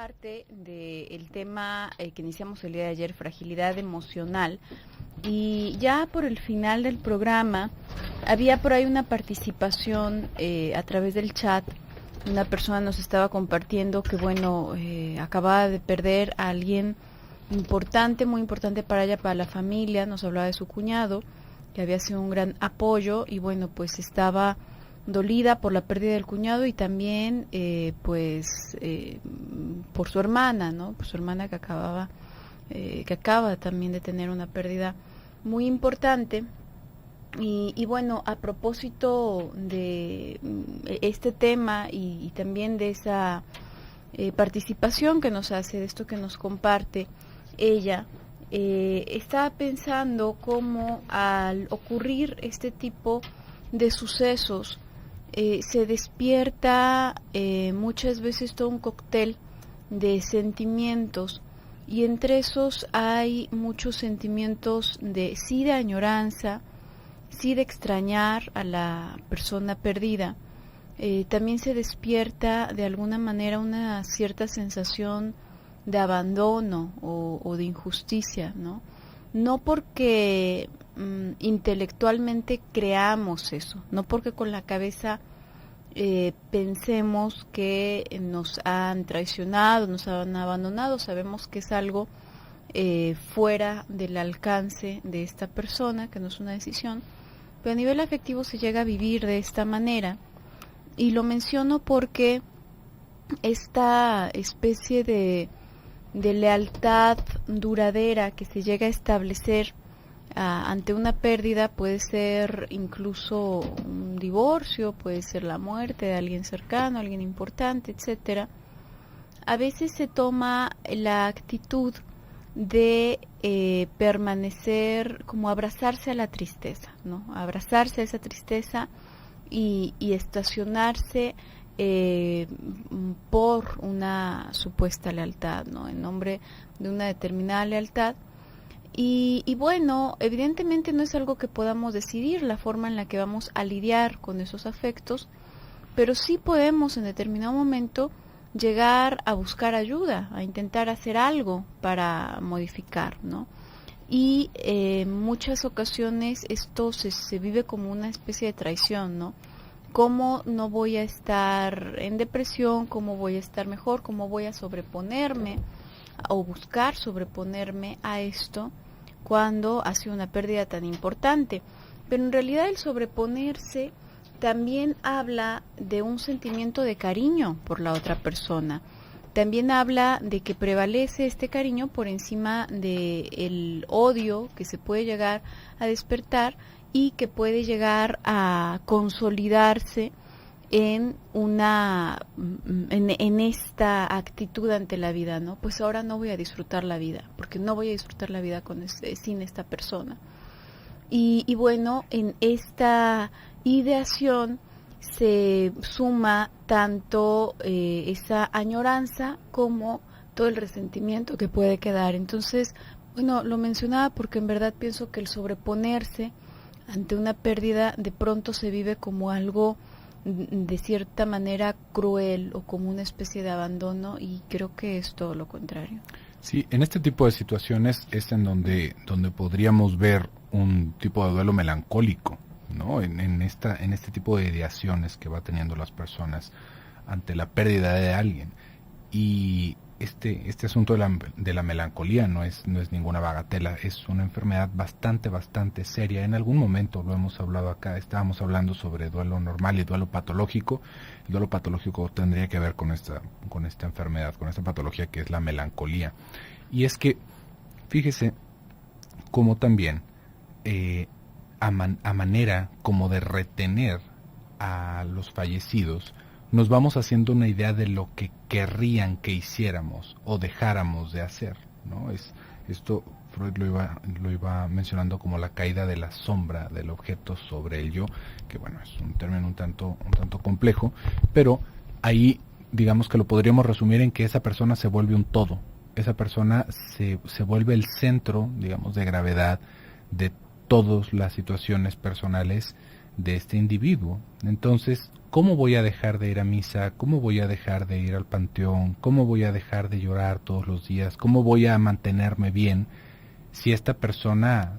parte del tema que iniciamos el día de ayer, fragilidad emocional, y ya por el final del programa había por ahí una participación a través del chat. Una persona nos estaba compartiendo que acababa de perder a alguien importante, muy importante para ella, para la familia. Nos hablaba de su cuñado, que había sido un gran apoyo, y pues estaba dolida por la pérdida del cuñado y también por su hermana, ¿no? Por su hermana que acaba también de tener una pérdida muy importante. Y a propósito de este tema y también de esa participación que nos hace, de esto que nos comparte ella, estaba pensando cómo al ocurrir este tipo de sucesos se despierta muchas veces todo un cóctel de sentimientos, y entre esos hay muchos sentimientos de añoranza, sí de extrañar a la persona perdida. También se despierta de alguna manera una cierta sensación de abandono o de injusticia, ¿no? No porque intelectualmente creamos eso, no porque con la cabeza pensemos que nos han traicionado, nos han abandonado. Sabemos que es algo fuera del alcance de esta persona, que no es una decisión, pero a nivel afectivo se llega a vivir de esta manera. Y lo menciono porque esta especie de lealtad duradera que se llega a establecer ante una pérdida, puede ser incluso un divorcio, puede ser la muerte de alguien cercano, alguien importante, etcétera. A veces se toma la actitud de permanecer, como abrazarse a la tristeza, ¿no? Abrazarse a esa tristeza y estacionarse por una supuesta lealtad, ¿no? En nombre de una determinada lealtad. Y evidentemente no es algo que podamos decidir, la forma en la que vamos a lidiar con esos afectos, pero sí podemos en determinado momento llegar a buscar ayuda, a intentar hacer algo para modificar, ¿no? Y en muchas ocasiones esto se vive como una especie de traición, ¿no? ¿Cómo no voy a estar en depresión? ¿Cómo voy a estar mejor? ¿Cómo voy a sobreponerme o buscar sobreponerme a esto cuando ha sido una pérdida tan importante? Pero en realidad el sobreponerse también habla de un sentimiento de cariño por la otra persona. También habla de que prevalece este cariño por encima del odio que se puede llegar a despertar y que puede llegar a consolidarse en esta actitud ante la vida, ¿no? Pues ahora no voy a disfrutar la vida, porque no voy a disfrutar la vida sin esta persona. Y en esta ideación se suma tanto esa añoranza como todo el resentimiento que puede quedar. Entonces, lo mencionaba porque en verdad pienso que el sobreponerse ante una pérdida de pronto se vive como algo de cierta manera cruel o como una especie de abandono, y creo que es todo lo contrario. Sí, en este tipo de situaciones es en donde podríamos ver un tipo de duelo melancólico, ¿no? En este tipo de ideaciones que va teniendo las personas ante la pérdida de alguien. Y este asunto de la melancolía no es ninguna bagatela, es una enfermedad bastante seria. En algún momento lo hemos hablado acá, estábamos hablando sobre duelo normal y duelo patológico. El duelo patológico tendría que ver con esta enfermedad, con esta patología que es la melancolía. Y es que, fíjese cómo también a manera como de retener a los fallecidos, nos vamos haciendo una idea de lo que querrían que hiciéramos o dejáramos de hacer, ¿no? Esto Freud lo iba mencionando como la caída de la sombra del objeto sobre el yo, que es un término un tanto complejo, pero ahí digamos que lo podríamos resumir en que esa persona se vuelve un todo. Esa persona se vuelve el centro, digamos, de gravedad de todas las situaciones personales de este individuo. Entonces, ¿cómo voy a dejar de ir a misa? ¿Cómo voy a dejar de ir al panteón? ¿Cómo voy a dejar de llorar todos los días? ¿Cómo voy a mantenerme bien si esta persona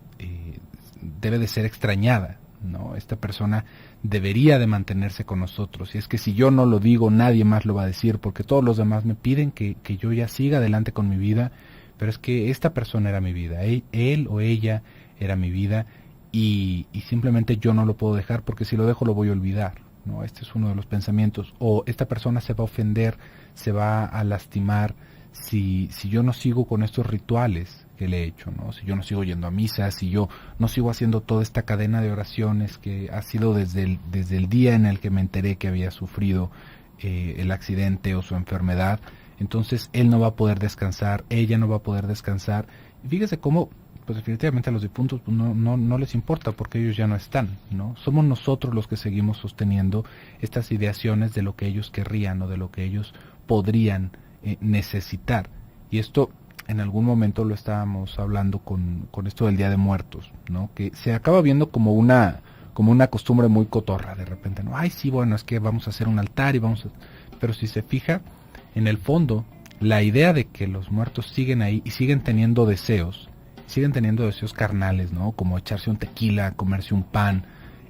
debe de ser extrañada, ¿no? Esta persona debería de mantenerse con nosotros. Y es que si yo no lo digo, nadie más lo va a decir, porque todos los demás me piden que yo ya siga adelante con mi vida, pero es que esta persona era mi vida, él o ella era mi vida, y simplemente yo no lo puedo dejar, porque si lo dejo lo voy a olvidar, ¿no? Este es uno de los pensamientos. O esta persona se va a ofender, se va a lastimar si yo no sigo con estos rituales que le he hecho, ¿no? Si yo no sigo yendo a misa, si yo no sigo haciendo toda esta cadena de oraciones que ha sido desde el día en el que me enteré que había sufrido el accidente o su enfermedad, entonces él no va a poder descansar, ella no va a poder descansar. Y fíjese cómo, pues definitivamente a los difuntos pues no les importa, porque ellos ya no están, ¿no? Somos nosotros los que seguimos sosteniendo estas ideaciones de lo que ellos querrían o de lo que ellos podrían necesitar. Y esto en algún momento lo estábamos hablando con esto del Día de Muertos, ¿no? Que se acaba viendo como una costumbre muy cotorra de repente, ¿no? Ay, sí, bueno, es que vamos a hacer un altar y pero si se fija, en el fondo, la idea de que los muertos siguen ahí y siguen teniendo deseos carnales, ¿no? Como echarse un tequila, comerse un pan,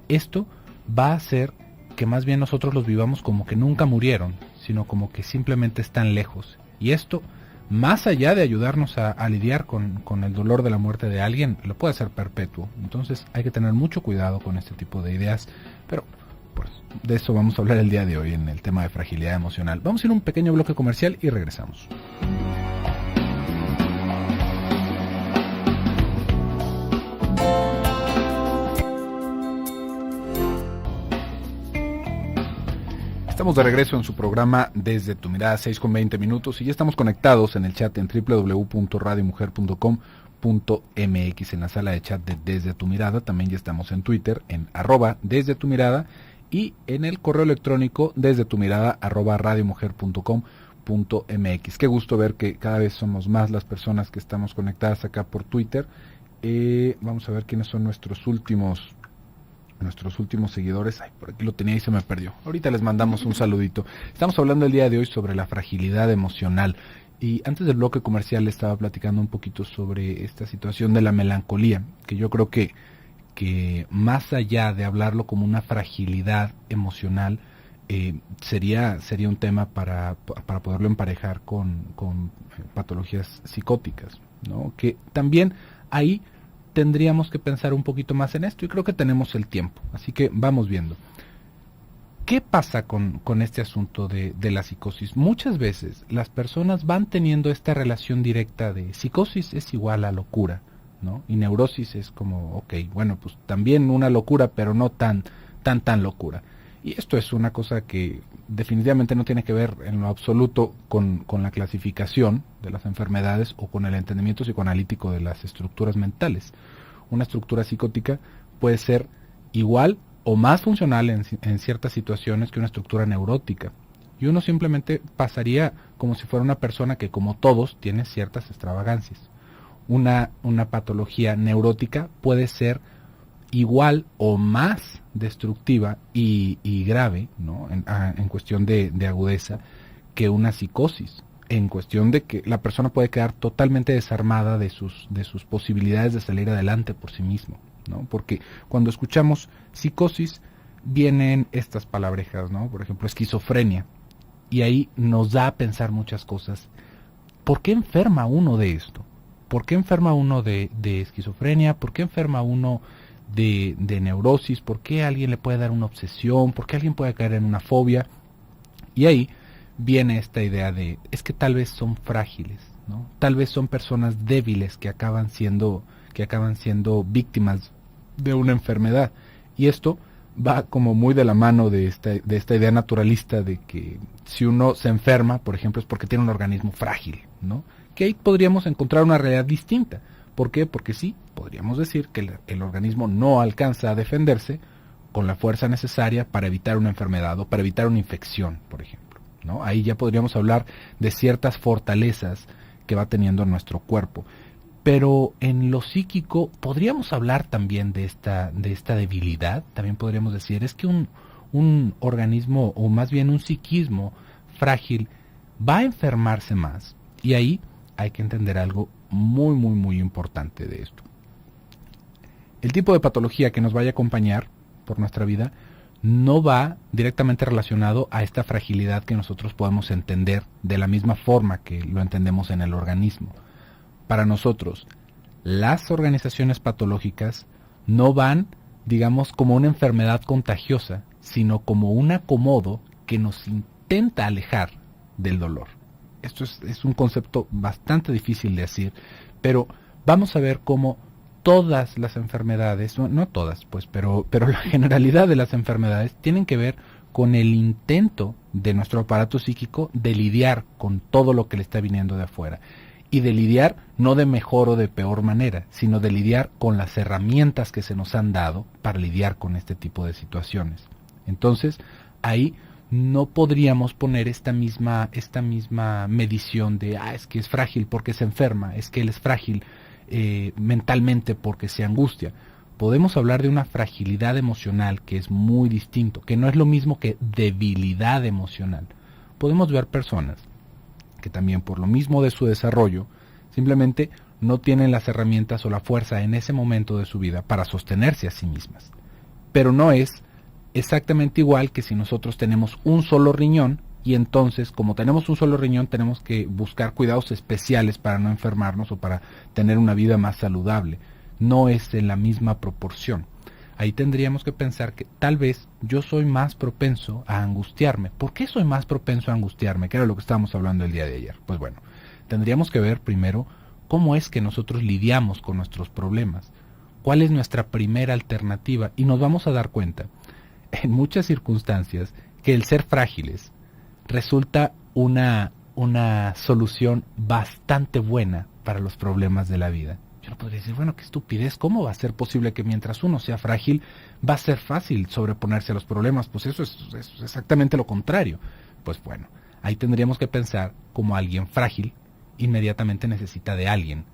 esto va a hacer que más bien nosotros los vivamos como que nunca murieron, sino como que simplemente están lejos. Y esto, más allá de ayudarnos a lidiar con el dolor de la muerte de alguien, lo puede hacer perpetuo. Entonces hay que tener mucho cuidado con este tipo de ideas, pero pues de eso vamos a hablar el día de hoy en el tema de fragilidad emocional. Vamos a ir a un pequeño bloque comercial y regresamos. Estamos de regreso en su programa Desde tu Mirada, 6:20 y ya estamos conectados en el chat en www.radiomujer.com.mx en la sala de chat de Desde tu Mirada. También ya estamos en Twitter en @Desde tu Mirada y en el correo electrónico desde tu mirada @radiomujer.com.mx. Qué gusto ver que cada vez somos más las personas que estamos conectadas acá por Twitter. Vamos a ver quiénes son nuestros últimos seguidores. Ay, por aquí lo tenía y se me perdió. Ahorita les mandamos un saludito. Estamos hablando el día de hoy sobre la fragilidad emocional. Y antes del bloque comercial estaba platicando un poquito sobre esta situación de la melancolía, que yo creo que más allá de hablarlo como una fragilidad emocional, sería un tema para poderlo emparejar con patologías psicóticas, ¿no? Que también ahí tendríamos que pensar un poquito más en esto, y creo que tenemos el tiempo, así que vamos viendo. ¿Qué pasa con este asunto de la psicosis? Muchas veces las personas van teniendo esta relación directa de psicosis es igual a locura, ¿no? Y neurosis es como, ok, bueno, pues también una locura, pero no tan locura. Y esto es una cosa que definitivamente no tiene que ver en lo absoluto con la clasificación de las enfermedades o con el entendimiento psicoanalítico de las estructuras mentales. Una estructura psicótica puede ser igual o más funcional en ciertas situaciones que una estructura neurótica. Y uno simplemente pasaría como si fuera una persona que, como todos, tiene ciertas extravagancias. Una patología neurótica puede ser igual o más destructiva y grave, ¿no? en cuestión de agudeza, que una psicosis, en cuestión de que la persona puede quedar totalmente desarmada de sus posibilidades de salir adelante por sí mismo, ¿no? Porque cuando escuchamos psicosis vienen estas palabrejas, ¿no? Por ejemplo, esquizofrenia, y ahí nos da a pensar muchas cosas. ¿Por qué enferma uno de esto? ¿Por qué enferma uno de esquizofrenia? ¿Por qué enferma uno de neurosis? ¿Por qué a alguien le puede dar una obsesión? ¿Por qué alguien puede caer en una fobia? Y ahí viene esta idea de, es que tal vez son frágiles, ¿no? Tal vez son personas débiles que acaban siendo víctimas de una enfermedad. Y esto va como muy de la mano de esta idea naturalista de que si uno se enferma, por ejemplo, es porque tiene un organismo frágil, ¿no? Que ahí podríamos encontrar una realidad distinta. ¿Por qué? Porque sí, podríamos decir que el organismo no alcanza a defenderse con la fuerza necesaria para evitar una enfermedad o para evitar una infección, por ejemplo, ¿no? Ahí ya podríamos hablar de ciertas fortalezas que va teniendo nuestro cuerpo. Pero en lo psíquico podríamos hablar también de esta debilidad. También podríamos decir, es que un un organismo, o más bien un psiquismo frágil, va a enfermarse más. Y ahí hay que entender algo muy, muy, muy importante de esto. El tipo de patología que nos vaya a acompañar por nuestra vida no va directamente relacionado a esta fragilidad que nosotros podemos entender de la misma forma que lo entendemos en el organismo. Para nosotros, las organizaciones patológicas no van, digamos, como una enfermedad contagiosa, sino como un acomodo que nos intenta alejar del dolor. Esto es un concepto bastante difícil de decir, pero vamos a ver cómo todas las enfermedades, no todas, pues, pero la generalidad de las enfermedades tienen que ver con el intento de nuestro aparato psíquico de lidiar con todo lo que le está viniendo de afuera. Y de lidiar no de mejor o de peor manera, sino de lidiar con las herramientas que se nos han dado para lidiar con este tipo de situaciones. Entonces, ahí no podríamos poner esta misma medición de, es que es frágil porque se enferma, es que él es frágil mentalmente porque se angustia. Podemos hablar de una fragilidad emocional que es muy distinto, que no es lo mismo que debilidad emocional. Podemos ver personas que también por lo mismo de su desarrollo, simplemente no tienen las herramientas o la fuerza en ese momento de su vida para sostenerse a sí mismas. Pero no es exactamente igual que si nosotros tenemos un solo riñón y entonces, como tenemos un solo riñón, tenemos que buscar cuidados especiales para no enfermarnos o para tener una vida más saludable. No es en la misma proporción. Ahí tendríamos que pensar que tal vez yo soy más propenso a angustiarme. ¿Por qué soy más propenso a angustiarme? Que era lo que estábamos hablando el día de ayer. Pues bueno, tendríamos que ver primero cómo es que nosotros lidiamos con nuestros problemas. ¿Cuál es nuestra primera alternativa? Y nos vamos a dar cuenta, en muchas circunstancias, que el ser frágiles resulta una solución bastante buena para los problemas de la vida. Yo no podría decir, bueno, qué estupidez, ¿cómo va a ser posible que mientras uno sea frágil va a ser fácil sobreponerse a los problemas? Pues eso es exactamente lo contrario. Pues bueno, ahí tendríamos que pensar como alguien frágil inmediatamente necesita de alguien.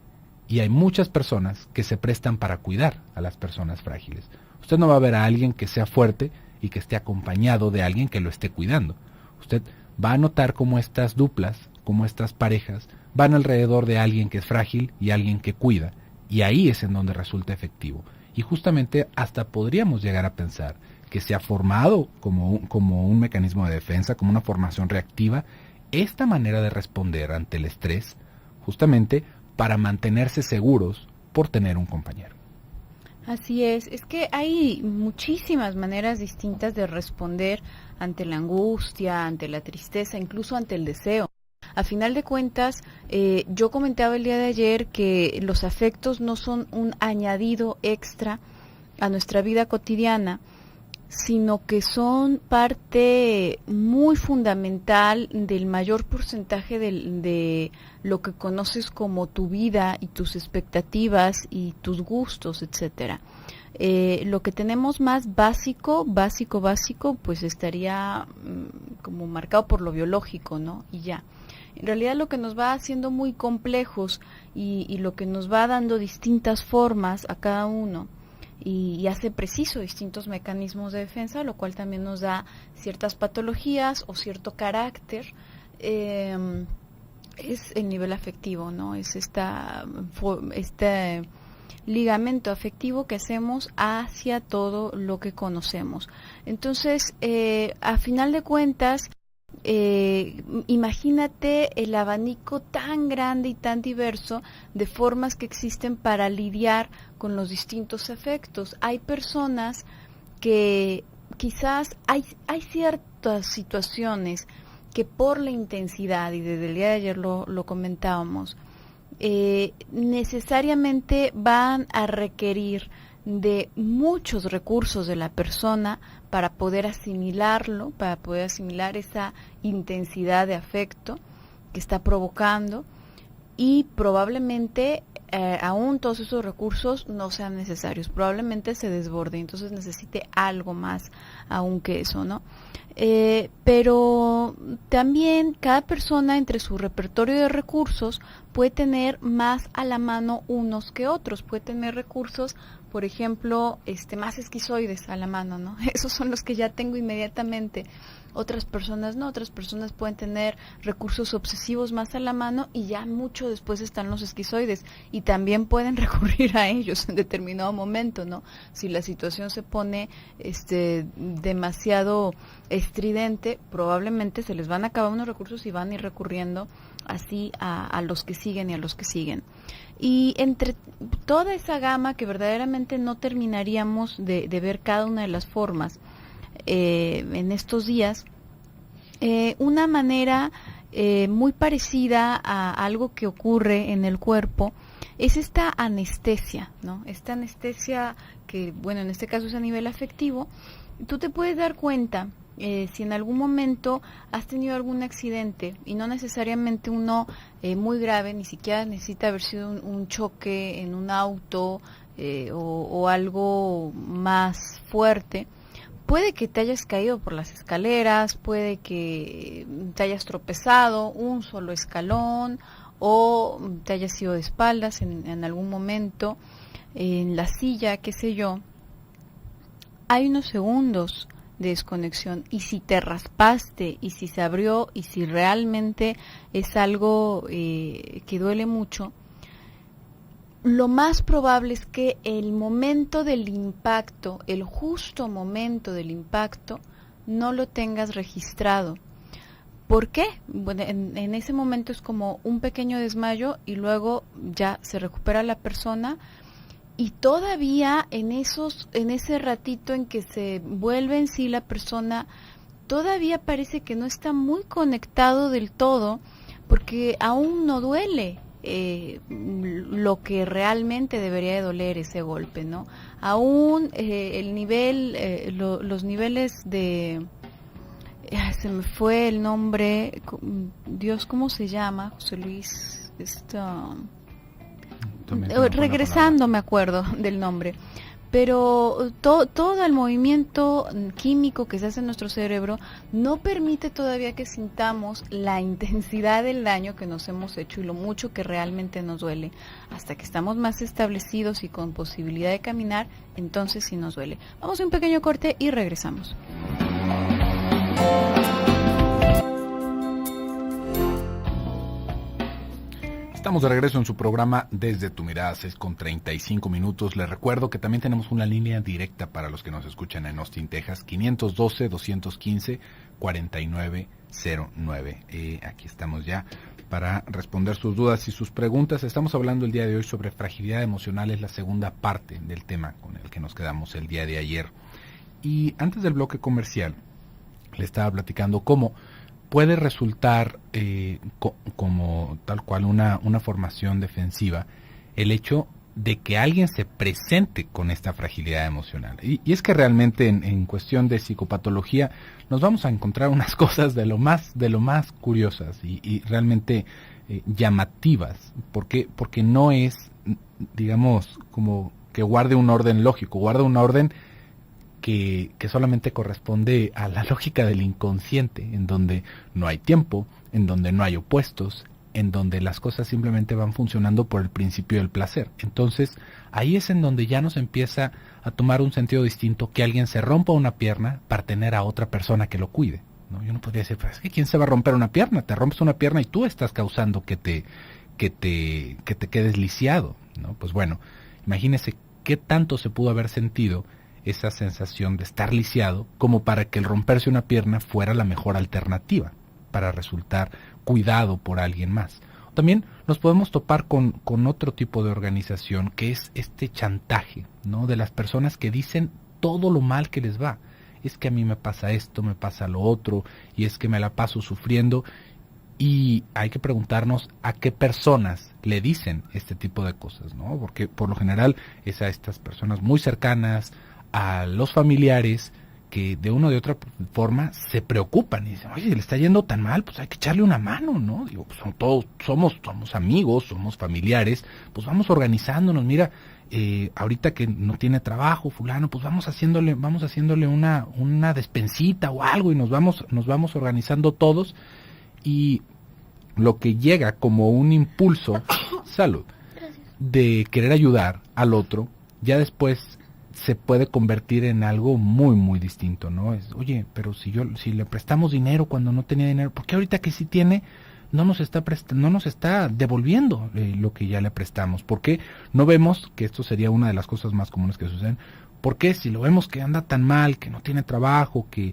Y hay muchas personas que se prestan para cuidar a las personas frágiles. Usted no va a ver a alguien que sea fuerte y que esté acompañado de alguien que lo esté cuidando. Usted va a notar cómo estas duplas, cómo estas parejas, van alrededor de alguien que es frágil y alguien que cuida. Y ahí es en donde resulta efectivo. Y justamente hasta podríamos llegar a pensar que se ha formado como un mecanismo de defensa, como una formación reactiva, esta manera de responder ante el estrés, justamente para mantenerse seguros por tener un compañero. Así es que hay muchísimas maneras distintas de responder ante la angustia, ante la tristeza, incluso ante el deseo. A final de cuentas, yo comentaba el día de ayer que los afectos no son un añadido extra a nuestra vida cotidiana, sino que son parte muy fundamental del mayor porcentaje de lo que conoces como tu vida y tus expectativas y tus gustos, etcétera. Lo que tenemos más básico, pues estaría como marcado por lo biológico, ¿no? Y ya. En realidad lo que nos va haciendo muy complejos y lo que nos va dando distintas formas a cada uno y hace preciso distintos mecanismos de defensa, lo cual también nos da ciertas patologías o cierto carácter, es el nivel afectivo, ¿no? Es este ligamento afectivo que hacemos hacia todo lo que conocemos. Entonces, a final de cuentas, imagínate el abanico tan grande y tan diverso de formas que existen para lidiar con los distintos efectos. Hay personas que quizás hay ciertas situaciones que por la intensidad, y desde el día de ayer lo comentábamos, necesariamente van a requerir de muchos recursos de la persona para poder asimilarlo, para poder asimilar esa intensidad de afecto que está provocando, y probablemente aún todos esos recursos no sean necesarios, probablemente se desborde, entonces necesite algo más aún que eso, ¿no? Pero también cada persona entre su repertorio de recursos puede tener más a la mano unos que otros, puede tener recursos por ejemplo, más esquizoides a la mano, ¿no? Esos son los que ya tengo inmediatamente. Otras personas no, otras personas pueden tener recursos obsesivos más a la mano y ya mucho después están los esquizoides y también pueden recurrir a ellos en determinado momento, ¿no? Si la situación se pone demasiado estridente, probablemente se les van a acabar unos recursos y van a ir recurriendo así a los que siguen y a los que siguen. Y entre toda esa gama que verdaderamente no terminaríamos de ver cada una de las formas en estos días, una manera muy parecida a algo que ocurre en el cuerpo es esta anestesia, ¿no? Esta anestesia que, bueno, en este caso es a nivel afectivo. Tú te puedes dar cuenta si en algún momento has tenido algún accidente, y no necesariamente uno muy grave, ni siquiera necesita haber sido un choque en un auto o algo más fuerte. Puede que te hayas caído por las escaleras, puede que te hayas tropezado un solo escalón o te hayas ido de espaldas en algún momento, en la silla, qué sé yo. Hay unos segundos de desconexión, y si te raspaste y si se abrió y si realmente es algo que duele mucho, lo más probable es que el momento del impacto, el justo momento del impacto, no lo tengas registrado. ¿Por qué? Bueno, en ese momento es como un pequeño desmayo y luego ya se recupera la persona, y todavía en ese ratito en que se vuelve en sí la persona, todavía parece que no está muy conectado del todo, porque aún no duele lo que realmente debería de doler ese golpe, ¿no? Aún el nivel, los niveles de... se me fue el nombre, Dios, ¿cómo se llama, José Luis? Regresando me acuerdo del nombre, pero todo el movimiento químico que se hace en nuestro cerebro no permite todavía que sintamos la intensidad del daño que nos hemos hecho y lo mucho que realmente nos duele. Hasta que estamos más establecidos y con posibilidad de caminar, entonces sí nos duele. Vamos a un pequeño corte y regresamos. Estamos de regreso en su programa Desde tu Mirada, 6:35. Les recuerdo que también tenemos una línea directa para los que nos escuchan en Austin, Texas, 512-215-4909. Aquí estamos ya para responder sus dudas y sus preguntas. Estamos hablando el día de hoy sobre fragilidad emocional, es la segunda parte del tema con el que nos quedamos el día de ayer. Y antes del bloque comercial, le estaba platicando cómo puede resultar como tal cual una formación defensiva el hecho de que alguien se presente con esta fragilidad emocional. Y es que realmente en cuestión de psicopatología nos vamos a encontrar unas cosas de lo más curiosas y realmente llamativas, porque no es, digamos, como que guarde un orden lógico, guarda un orden que solamente corresponde a la lógica del inconsciente, en donde no hay tiempo, en donde no hay opuestos, en donde las cosas simplemente van funcionando por el principio del placer. Entonces, ahí es en donde ya nos empieza a tomar un sentido distinto que alguien se rompa una pierna para tener a otra persona que lo cuide, ¿no? Yo no podría decir, pues, ¿quién se va a romper una pierna? Te rompes una pierna y tú estás causando que te quedes lisiado, ¿no? Pues bueno, imagínese qué tanto se pudo haber sentido esa sensación de estar lisiado como para que el romperse una pierna fuera la mejor alternativa para resultar cuidado por alguien más. También nos podemos topar con otro tipo de organización, que es este chantaje, ¿no? De las personas que dicen todo lo mal que les va. Es que a mí me pasa esto, me pasa lo otro, y es que me la paso sufriendo. Y hay que preguntarnos a qué personas le dicen este tipo de cosas, ¿no? Porque por lo general es a estas personas muy cercanas, a los familiares, que de una o de otra forma se preocupan y dicen, oye, le está yendo tan mal, pues hay que echarle una mano, ¿no? Digo, pues somos amigos, somos familiares, pues vamos organizándonos, mira, ahorita que no tiene trabajo fulano, pues vamos haciéndole una despensita o algo, y nos vamos organizando todos, y lo que llega como un impulso, salud, de querer ayudar al otro, ya después se puede convertir en algo muy muy distinto, ¿no? Es, oye, pero si le prestamos dinero cuando no tenía dinero, ¿por qué ahorita que sí tiene no nos está devolviendo lo que ya le prestamos? ¿Por qué no vemos que esto sería una de las cosas más comunes que suceden? ¿Por qué si lo vemos que anda tan mal, que no tiene trabajo, que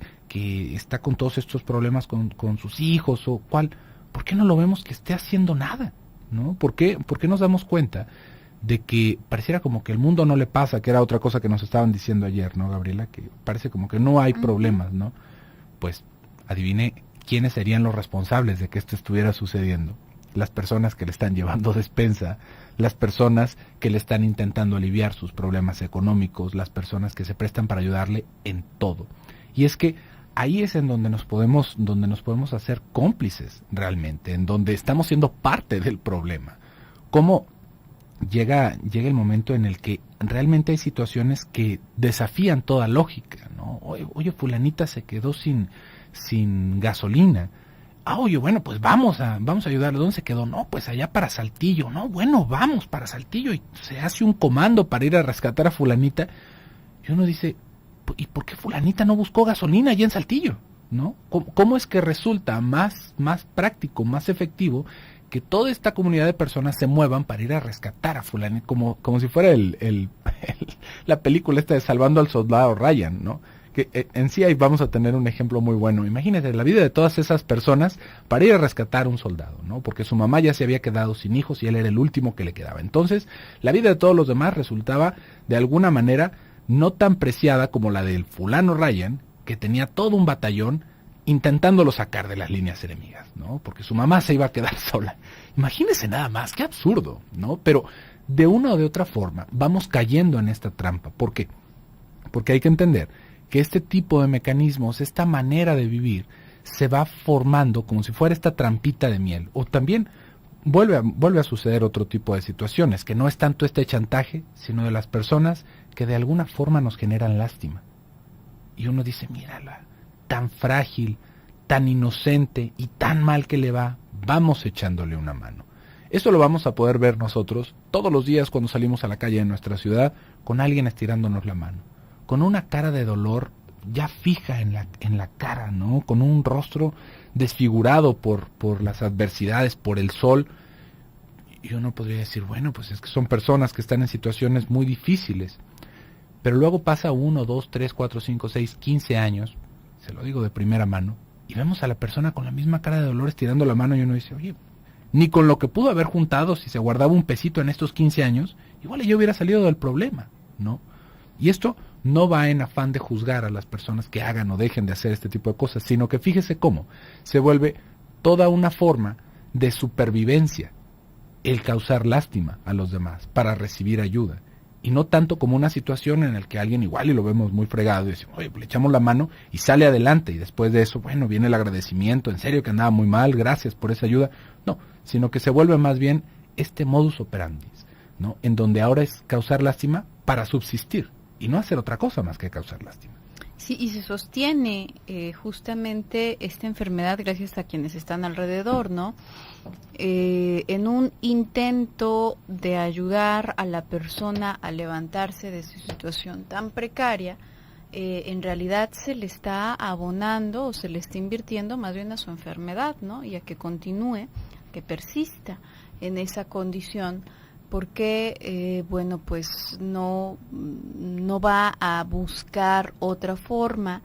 está con todos estos problemas con sus hijos o cuál, ¿por qué no lo vemos que esté haciendo nada? ¿No? ¿Por qué nos damos cuenta de que pareciera como que el mundo no le pasa, que era otra cosa que nos estaban diciendo ayer, ¿no, Gabriela? Que parece como que no hay problemas, ¿no? Pues adivine quiénes serían los responsables de que esto estuviera sucediendo. Las personas que le están llevando despensa, las personas que le están intentando aliviar sus problemas económicos, las personas que se prestan para ayudarle en todo. Y es que ahí es en donde nos podemos hacer cómplices realmente, en donde estamos siendo parte del problema. ¿Cómo llega el momento en el que realmente hay situaciones que desafían toda lógica, ¿no? Oye, fulanita se quedó sin gasolina. Oye, bueno, pues vamos a ayudarle. ¿Dónde se quedó? No, pues allá para Saltillo. No, bueno, vamos para Saltillo. Y se hace un comando para ir a rescatar a fulanita. Y uno dice, ¿y por qué fulanita no buscó gasolina allá en Saltillo? ¿No? ¿Cómo es que resulta más práctico, más efectivo que toda esta comunidad de personas se muevan para ir a rescatar a fulanita, como si fuera la película esta de Salvando al Soldado Ryan, ¿no? Que en sí ahí vamos a tener un ejemplo muy bueno. Imagínate la vida de todas esas personas para ir a rescatar a un soldado, ¿no? Porque su mamá ya se había quedado sin hijos y él era el último que le quedaba. Entonces, la vida de todos los demás resultaba de alguna manera no tan preciada como la del fulano Ryan, que tenía todo un batallón intentándolo sacar de las líneas enemigas, ¿no? Porque su mamá se iba a quedar sola. Imagínese nada más, qué absurdo, ¿no? Pero de una o de otra forma vamos cayendo en esta trampa. ¿Por qué? Porque hay que entender que este tipo de mecanismos, esta manera de vivir, se va formando como si fuera esta trampita de miel. O también vuelve a suceder otro tipo de situaciones, que no es tanto este chantaje, sino de las personas que de alguna forma nos generan lástima. Y uno dice, mírala, tan frágil, tan inocente y tan mal que le va, vamos echándole una mano. Esto lo vamos a poder ver nosotros todos los días cuando salimos a la calle de nuestra ciudad con alguien estirándonos la mano, con una cara de dolor ya fija en la cara, ¿no? Con un rostro desfigurado por las adversidades, por el sol. Y uno podría decir, bueno, pues es que son personas que están en situaciones muy difíciles. Pero luego pasa 1, 2, 3, 4, 5, 6, 15 años, se lo digo de primera mano, y vemos a la persona con la misma cara de dolor estirando la mano y uno dice, oye, ni con lo que pudo haber juntado si se guardaba un pesito en estos 15 años, igual yo hubiera salido del problema, ¿no? Y esto no va en afán de juzgar a las personas que hagan o dejen de hacer este tipo de cosas, sino que fíjese cómo se vuelve toda una forma de supervivencia el causar lástima a los demás para recibir ayuda. Y no tanto como una situación en la que alguien igual y lo vemos muy fregado y decimos, oye, pues le echamos la mano y sale adelante. Y después de eso, bueno, viene el agradecimiento, en serio que andaba muy mal, gracias por esa ayuda. No, sino que se vuelve más bien este modus operandi, ¿no? En donde ahora es causar lástima para subsistir y no hacer otra cosa más que causar lástima. Sí, y se sostiene justamente esta enfermedad gracias a quienes están alrededor, ¿no? En un intento de ayudar a la persona a levantarse de su situación tan precaria, en realidad se le está abonando o se le está invirtiendo más bien a su enfermedad, ¿no? Y a que continúe, que persista en esa condición, porque, bueno, pues no va a buscar otra forma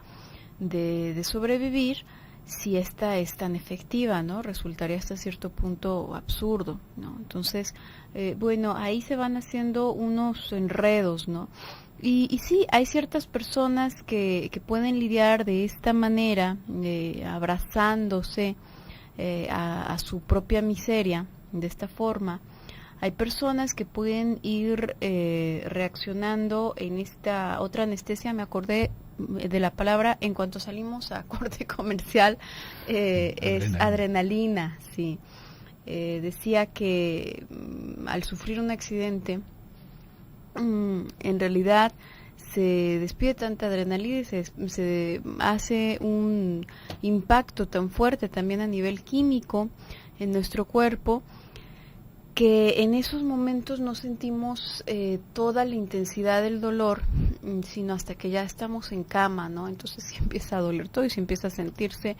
de sobrevivir si esta es tan efectiva, ¿no? Resultaría hasta cierto punto absurdo, ¿no? Entonces, bueno, ahí se van haciendo unos enredos, ¿no? Y sí, hay ciertas personas que pueden lidiar de esta manera, abrazándose a su propia miseria, de esta forma. Hay personas que pueden ir reaccionando en esta otra anestesia, me acordé de la palabra en cuanto salimos a corte comercial, es adrenalina, sí. Decía que al sufrir un accidente, en realidad se despide tanta adrenalina y se hace un impacto tan fuerte también a nivel químico en nuestro cuerpo, que en esos momentos no sentimos toda la intensidad del dolor, sino hasta que ya estamos en cama, ¿no? Entonces sí empieza a doler todo y se empieza a sentirse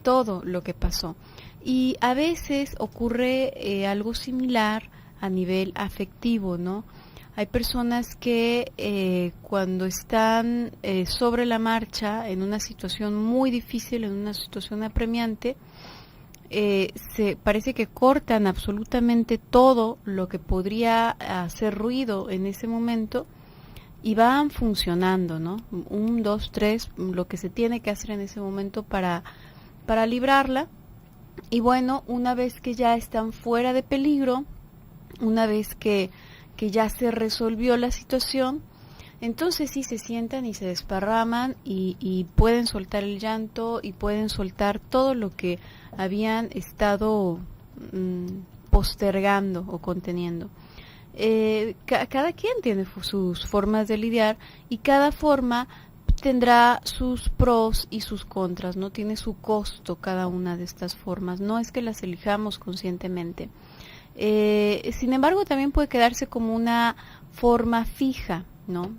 todo lo que pasó. Y a veces ocurre algo similar a nivel afectivo, ¿no? Hay personas que cuando están sobre la marcha en una situación muy difícil, en una situación apremiante, se parece que cortan absolutamente todo lo que podría hacer ruido en ese momento y van funcionando, ¿no? 1, 2, 3, lo que se tiene que hacer en ese momento para librarla. Y bueno, una vez que ya están fuera de peligro, una vez que ya se resolvió la situación, entonces sí se sientan y se desparraman y pueden soltar el llanto y pueden soltar todo lo que habían estado postergando o conteniendo. Cada quien tiene sus formas de lidiar y cada forma tendrá sus pros y sus contras, ¿no? Tiene su costo cada una de estas formas, no es que las elijamos conscientemente. Sin embargo, también puede quedarse como una forma fija, ¿no?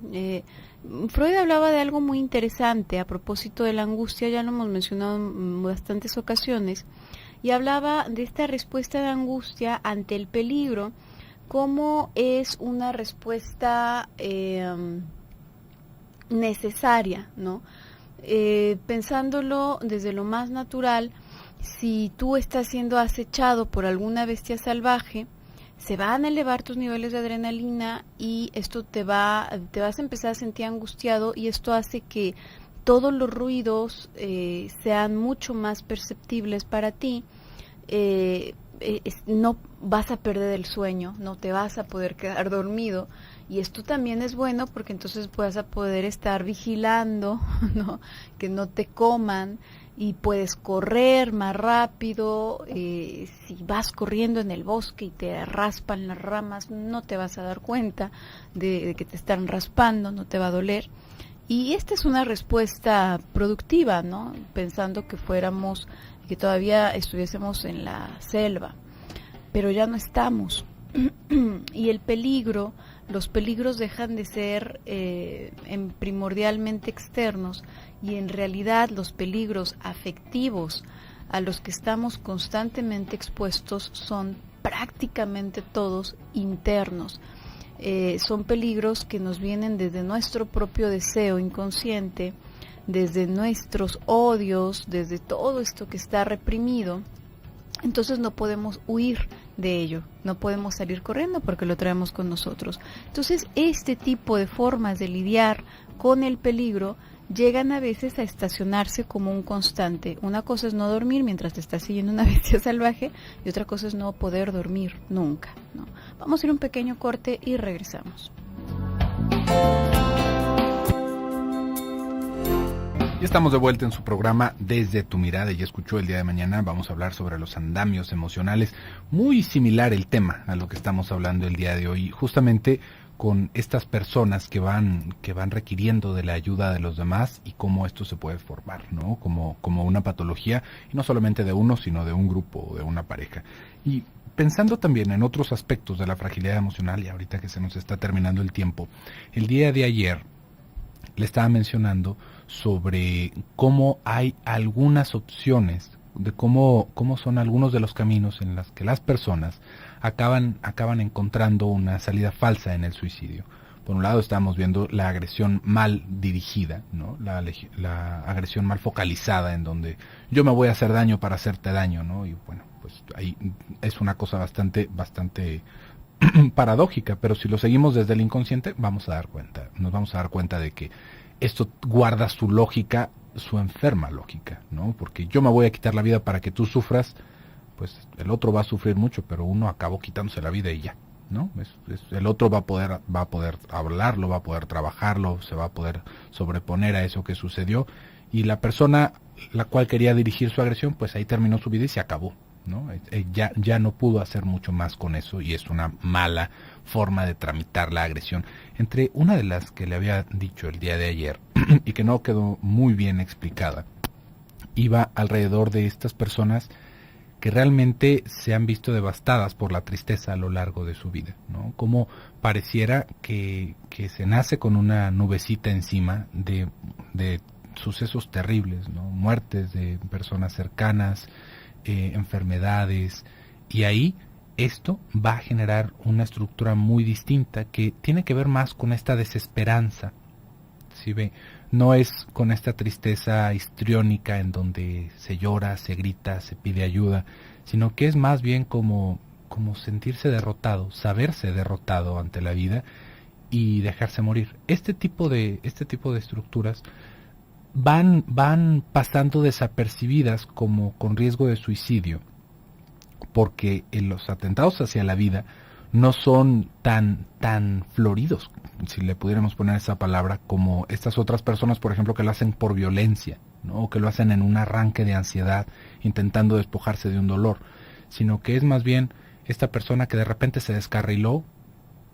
Freud hablaba de algo muy interesante a propósito de la angustia, ya lo hemos mencionado en bastantes ocasiones, y hablaba de esta respuesta de angustia ante el peligro, como es una respuesta necesaria, ¿no? Pensándolo desde lo más natural, si tú estás siendo acechado por alguna bestia salvaje, se van a elevar tus niveles de adrenalina y esto te vas a empezar a sentir angustiado y esto hace que todos los ruidos sean mucho más perceptibles para ti. No vas a perder el sueño, no te vas a poder quedar dormido y esto también es bueno porque entonces vas a poder estar vigilando, ¿no? Que no te coman y puedes correr más rápido. Si vas corriendo en el bosque y te raspan las ramas, no te vas a dar cuenta de que te están raspando, no te va a doler. Y esta es una respuesta productiva, ¿no? Pensando que que todavía estuviésemos en la selva, pero ya no estamos. Y los peligros dejan de ser primordialmente externos y en realidad los peligros afectivos a los que estamos constantemente expuestos son prácticamente todos internos. Son peligros que nos vienen desde nuestro propio deseo inconsciente, desde nuestros odios, desde todo esto que está reprimido. Entonces no podemos huir de ello, no podemos salir corriendo porque lo traemos con nosotros. Entonces este tipo de formas de lidiar con el peligro llegan a veces a estacionarse como un constante. Una cosa es no dormir mientras te está siguiendo una bestia salvaje y otra cosa es no poder dormir nunca, ¿no? Vamos a ir a un pequeño corte y regresamos. Ya estamos de vuelta en su programa Desde tu mirada. Ya escuchó, el día de mañana vamos a hablar sobre los andamios emocionales. Muy similar el tema a lo que estamos hablando el día de hoy, justamente con estas personas que van requiriendo de la ayuda de los demás y cómo esto se puede formar, ¿no? Como una patología, y no solamente de uno, sino de un grupo o de una pareja. Y pensando también en otros aspectos de la fragilidad emocional, y ahorita que se nos está terminando el tiempo, el día de ayer le estaba mencionando sobre cómo hay algunas opciones, de cómo son algunos de los caminos en los que las personas acaban encontrando una salida falsa en el suicidio. Por un lado estamos viendo la agresión mal dirigida, ¿no? La agresión mal focalizada, en donde yo me voy a hacer daño para hacerte daño, ¿no? Y bueno, pues ahí es una cosa bastante paradójica, pero si lo seguimos desde el inconsciente nos vamos a dar cuenta de que esto guarda su lógica, su enferma lógica, ¿no? Porque yo me voy a quitar la vida para que tú sufras, pues el otro va a sufrir mucho, pero uno acabó quitándose la vida y ya, ¿no? El otro va a poder hablarlo, va a poder trabajarlo, se va a poder sobreponer a eso que sucedió, y la persona la cual quería dirigir su agresión, pues ahí terminó su vida y se acabó, ¿no? Ya no pudo hacer mucho más con eso, y es una mala forma de tramitar la agresión. Entre una de las que le había dicho el día de ayer y que no quedó muy bien explicada, iba alrededor de estas personas que realmente se han visto devastadas por la tristeza a lo largo de su vida, ¿no? Como pareciera que se nace con una nubecita encima de sucesos terribles, ¿no? Muertes de personas cercanas, enfermedades, y ahí esto va a generar una estructura muy distinta que tiene que ver más con esta desesperanza. ¿Sí ve? No es con esta tristeza histriónica en donde se llora, se grita, se pide ayuda, sino que es más bien como sentirse derrotado, saberse derrotado ante la vida y dejarse morir. Este tipo de estructuras van pasando desapercibidas como con riesgo de suicidio, porque los atentados hacia la vida no son tan floridos, si le pudiéramos poner esa palabra, como estas otras personas, por ejemplo, que lo hacen por violencia, ¿no? O que lo hacen en un arranque de ansiedad, intentando despojarse de un dolor, sino que es más bien esta persona que de repente se descarriló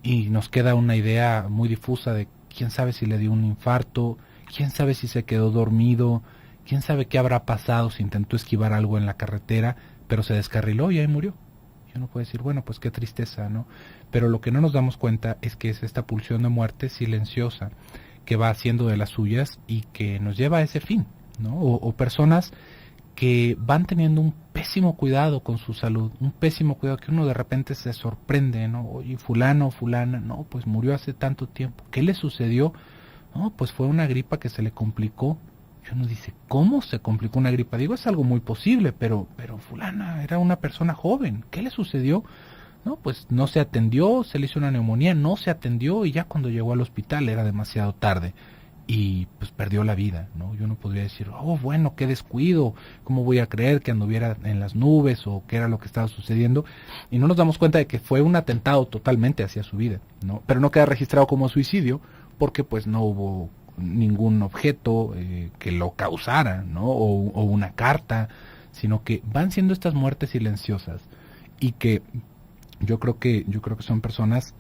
y nos queda una idea muy difusa de quién sabe si le dio un infarto, quién sabe si se quedó dormido, quién sabe qué habrá pasado, si intentó esquivar algo en la carretera, pero se descarriló y ahí murió. Y uno puede decir, bueno, pues qué tristeza, ¿no? Pero lo que no nos damos cuenta es que es esta pulsión de muerte silenciosa que va haciendo de las suyas y que nos lleva a ese fin, ¿no? O personas que van teniendo un pésimo cuidado con su salud, un pésimo cuidado que uno de repente se sorprende, ¿no? Oye, fulano o fulana, no, pues murió hace tanto tiempo. ¿Qué le sucedió? No, pues fue una gripa que se le complicó. Y uno dice, ¿cómo se complicó una gripa? Digo, es algo muy posible, pero fulana era una persona joven. ¿Qué le sucedió? No, pues no se atendió, se le hizo una neumonía, no se atendió y ya cuando llegó al hospital era demasiado tarde y pues perdió la vida, ¿no? Y uno podría decir, oh, bueno, qué descuido, ¿cómo voy a creer que anduviera en las nubes o qué era lo que estaba sucediendo? Y no nos damos cuenta de que fue un atentado totalmente hacia su vida, ¿no? Pero no queda registrado como suicidio porque pues no hubo ningún objeto que lo causara, ¿no? O una carta, sino que van siendo estas muertes silenciosas y que yo creo que son personas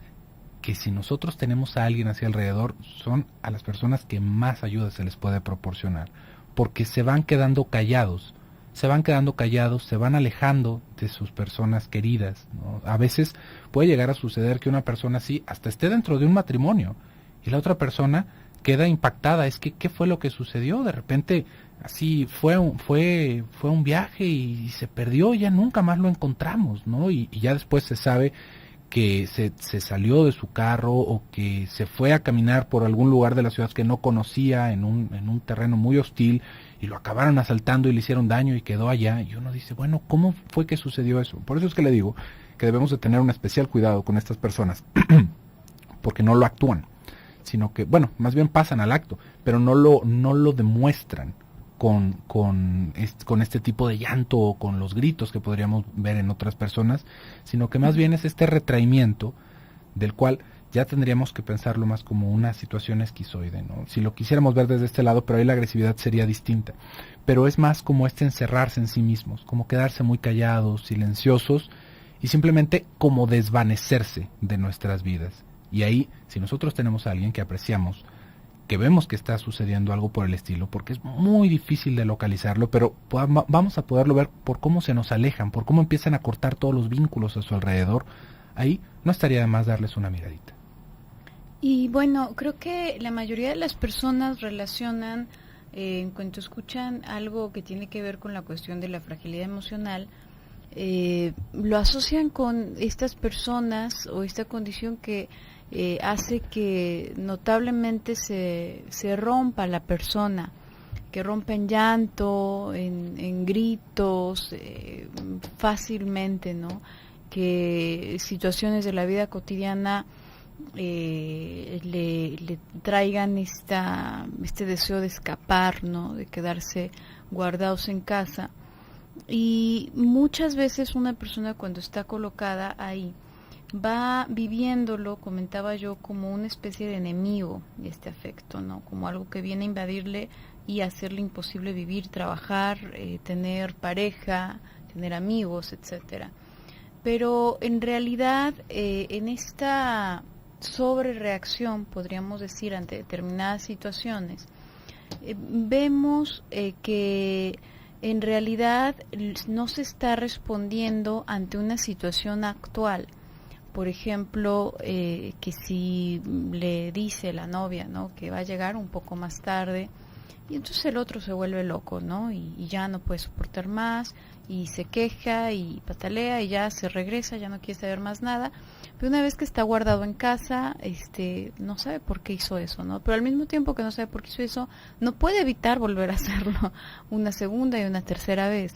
que si nosotros tenemos a alguien hacia alrededor, son a las personas que más ayuda se les puede proporcionar, porque se van quedando callados, se van alejando de sus personas queridas, ¿no? A veces puede llegar a suceder que una persona así hasta esté dentro de un matrimonio y la otra persona queda impactada. Es que ¿qué fue lo que sucedió? De repente así fue un viaje y se perdió, ya nunca más lo encontramos, ¿no? Y ya después se sabe que se salió de su carro o que se fue a caminar por algún lugar de la ciudad que no conocía en un terreno muy hostil y lo acabaron asaltando y le hicieron daño y quedó allá. Y uno dice, bueno, ¿cómo fue que sucedió eso? Por eso es que le digo que debemos de tener un especial cuidado con estas personas porque no lo actúan, sino que, bueno, más bien pasan al acto, pero no lo demuestran con este tipo de llanto o con los gritos que podríamos ver en otras personas, sino que más bien es este retraimiento del cual ya tendríamos que pensarlo más como una situación esquizoide, ¿no? Si lo quisiéramos ver desde este lado, pero ahí la agresividad sería distinta. Pero es más como este encerrarse en sí mismos, como quedarse muy callados, silenciosos y simplemente como desvanecerse de nuestras vidas. Y ahí, si nosotros tenemos a alguien que apreciamos, que vemos que está sucediendo algo por el estilo, porque es muy difícil de localizarlo, pero vamos a poderlo ver por cómo se nos alejan, por cómo empiezan a cortar todos los vínculos a su alrededor, ahí no estaría de más darles una miradita. Y bueno, creo que la mayoría de las personas relacionan, en cuanto escuchan algo que tiene que ver con la cuestión de la fragilidad emocional, lo asocian con estas personas o esta condición que hace que notablemente se rompa la persona, que rompe en llanto, en gritos, fácilmente, ¿no? Que situaciones de la vida cotidiana le traigan este deseo de escapar, ¿no? De quedarse guardados en casa. Y muchas veces una persona cuando está colocada ahí va viviéndolo, comentaba yo, como una especie de enemigo de este afecto, ¿no? Como algo que viene a invadirle y hacerle imposible vivir, trabajar, tener pareja, tener amigos, etcétera. Pero en realidad, en esta sobrereacción, podríamos decir, ante determinadas situaciones, vemos que en realidad no se está respondiendo ante una situación actual. Por ejemplo, que si le dice la novia, ¿no?, que va a llegar un poco más tarde, y entonces el otro se vuelve loco, ¿no? Y ya no puede soportar más, y se queja y patalea, y ya se regresa, ya no quiere saber más nada. Pero una vez que está guardado en casa, no sabe por qué hizo eso, ¿no? Pero al mismo tiempo que no sabe por qué hizo eso, no puede evitar volver a hacerlo una segunda y una tercera vez.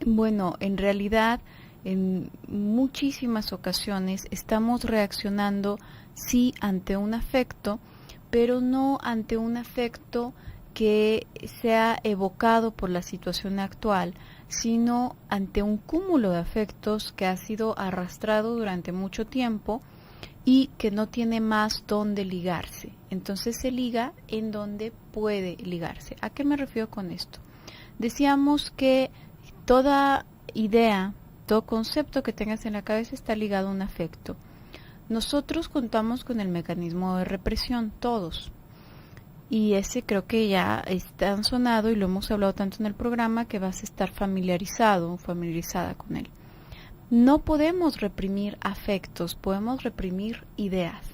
Bueno, en realidad, en muchísimas ocasiones estamos reaccionando, sí, ante un afecto, pero no ante un afecto que sea evocado por la situación actual, sino ante un cúmulo de afectos que ha sido arrastrado durante mucho tiempo y que no tiene más dónde ligarse. Entonces se liga en donde puede ligarse. ¿A qué me refiero con esto? Decíamos que toda idea, todo concepto que tengas en la cabeza está ligado a un afecto. Nosotros contamos con el mecanismo de represión, todos. Y ese creo que ya está sonado y lo hemos hablado tanto en el programa que vas a estar familiarizada con él. No podemos reprimir afectos, podemos reprimir ideas.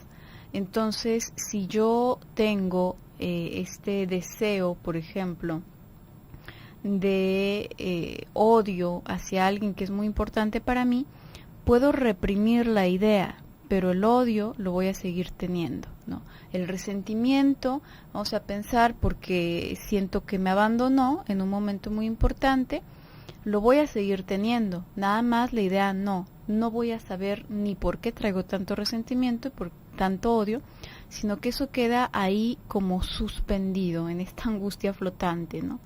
Entonces, si yo tengo este deseo, por ejemplo, de odio hacia alguien que es muy importante para mí, puedo reprimir la idea, pero el odio lo voy a seguir teniendo, ¿no? El resentimiento, vamos a pensar, porque siento que me abandonó en un momento muy importante, lo voy a seguir teniendo. Nada más la idea no voy a saber ni por qué traigo tanto resentimiento y por tanto odio, sino que eso queda ahí como suspendido en esta angustia flotante, ¿no?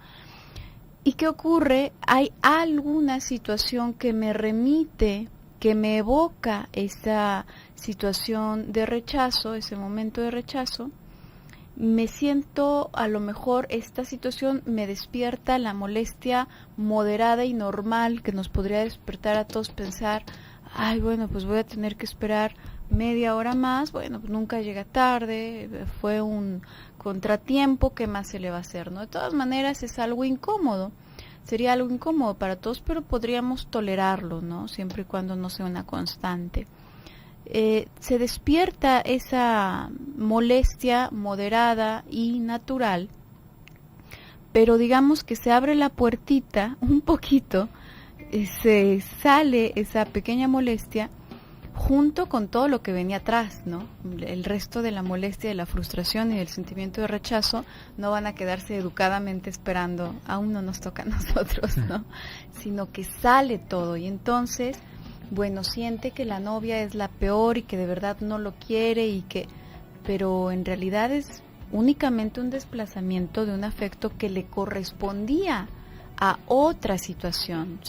¿Y qué ocurre? Hay alguna situación que me remite, que me evoca esa situación de rechazo, ese momento de rechazo. Me siento, a lo mejor esta situación me despierta la molestia moderada y normal que nos podría despertar a todos, pensar, ay, bueno, pues voy a tener que esperar media hora más, bueno, pues nunca llega tarde, fue un contratiempo, ¿qué más se le va a hacer, no? De todas maneras es algo incómodo. Sería algo incómodo para todos, pero podríamos tolerarlo, ¿no? Siempre y cuando no sea una constante. Se despierta esa molestia moderada y natural, pero digamos que se abre la puertita un poquito, se sale esa pequeña molestia junto con todo lo que venía atrás, ¿no? El resto de la molestia, de la frustración y del sentimiento de rechazo no van a quedarse educadamente esperando, aún no nos toca a nosotros, ¿no? Sino que sale todo y entonces, bueno, siente que la novia es la peor y que de verdad no lo quiere pero en realidad es únicamente un desplazamiento de un afecto que le correspondía a otra situación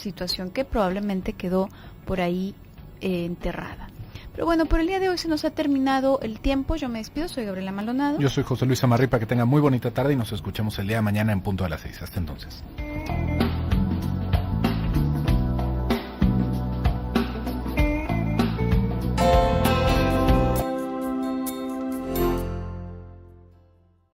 que probablemente quedó por ahí enterrada. Pero bueno, por el día de hoy se nos ha terminado el tiempo. Yo me despido, soy Gabriela Maldonado. Yo soy José Luis Amarripa, que tenga muy bonita tarde y nos escuchamos el día de mañana en punto a las 6. Hasta entonces.